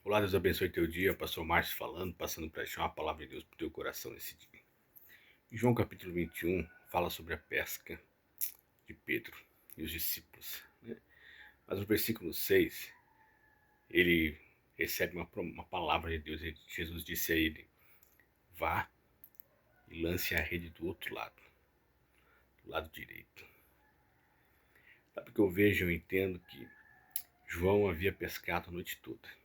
Olá, Deus abençoe teu dia. Pastor Márcio falando, passando para deixar uma palavra de Deus para o teu coração nesse dia. João capítulo 21 fala sobre a pesca de Pedro e os discípulos, né? Mas no versículo 6, ele recebe uma palavra de Deus. Jesus disse a ele: vá e lance a rede do outro lado, do lado direito. Sabe o que eu vejo? Eu entendo que João havia pescado a noite toda.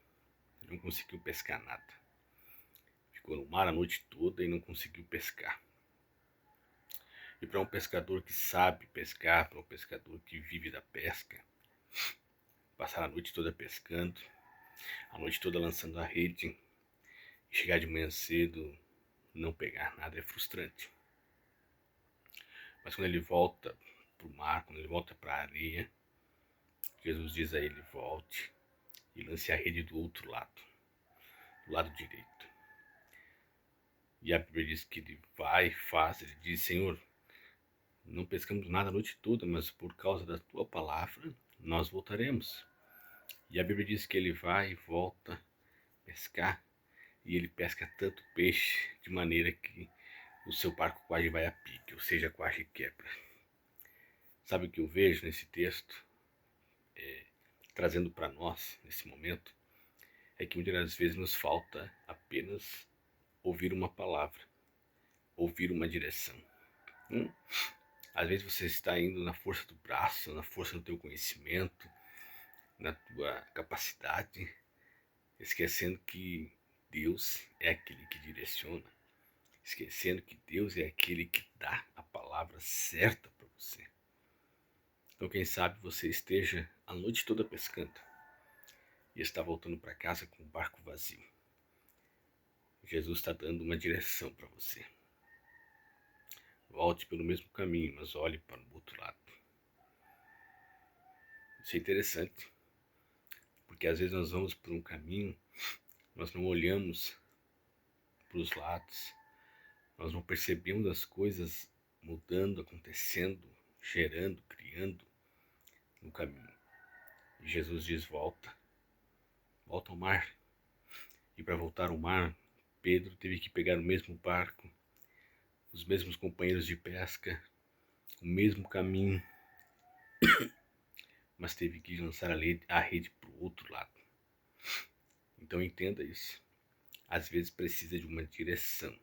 Não conseguiu pescar nada. Ficou no mar a noite toda e não conseguiu pescar. E para um pescador que sabe pescar, para um pescador que vive da pesca, passar a noite toda pescando, a noite toda lançando a rede, e chegar de manhã cedo, não pegar nada é frustrante. Mas quando ele volta para o mar, quando ele volta para a areia, Jesus diz a ele: volte e lance a rede do outro lado, do lado direito. E a Bíblia diz que ele vai e faz. Ele diz: Senhor, não pescamos nada a noite toda, mas por causa da tua palavra nós voltaremos. E a Bíblia diz que ele vai e volta pescar, e ele pesca tanto peixe de maneira que o seu barco quase vai a pique, ou seja, quase quebra. Sabe o que eu vejo nesse texto, trazendo para nós nesse momento? É que muitas das vezes nos falta apenas ouvir uma palavra, ouvir uma direção. Às vezes você está indo na força do braço, na força do teu conhecimento, na tua capacidade, esquecendo que Deus é aquele que direciona, esquecendo que Deus é aquele que dá a palavra certa para você. Então quem sabe você esteja a noite toda pescando e está voltando para casa com o barco vazio. Jesus está dando uma direção para você. Volte pelo mesmo caminho, mas olhe para o outro lado. Isso é interessante, porque às vezes nós vamos por um caminho, nós não olhamos para os lados, nós não percebemos as coisas mudando, acontecendo, gerando, criando no caminho. E Jesus diz: volta ao mar. E para voltar ao mar, Pedro teve que pegar o mesmo barco, os mesmos companheiros de pesca, o mesmo caminho, mas teve que lançar a rede para o outro lado. Então entenda isso. Às vezes precisa de uma direção.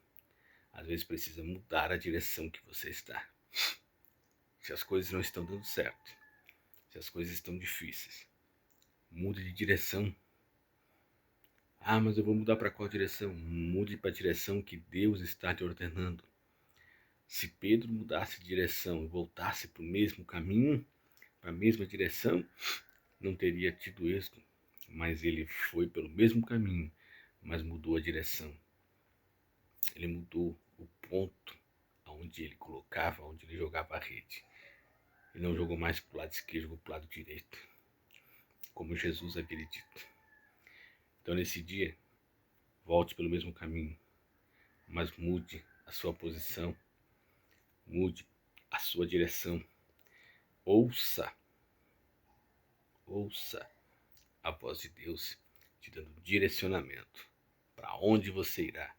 Às vezes precisa mudar a direção que você está. Se as coisas não estão dando certo, se as coisas estão difíceis, mude de direção. Ah, mas eu vou mudar para qual direção? Mude para a direção que Deus está te ordenando. Se Pedro mudasse de direção e voltasse para o mesmo caminho, para a mesma direção, não teria tido êxito. Mas ele foi pelo mesmo caminho, mas mudou a direção. Ele mudou o ponto onde ele colocava, onde ele jogava a rede. Ele não jogou mais para o lado esquerdo, jogou para o lado direito, como Jesus havia dito. Então nesse dia, volte pelo mesmo caminho, mas mude a sua posição, mude a sua direção. Ouça a voz de Deus te dando direcionamento para onde você irá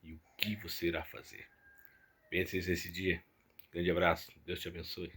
e o que você irá fazer. Pense nesse dia. Grande abraço. Deus te abençoe.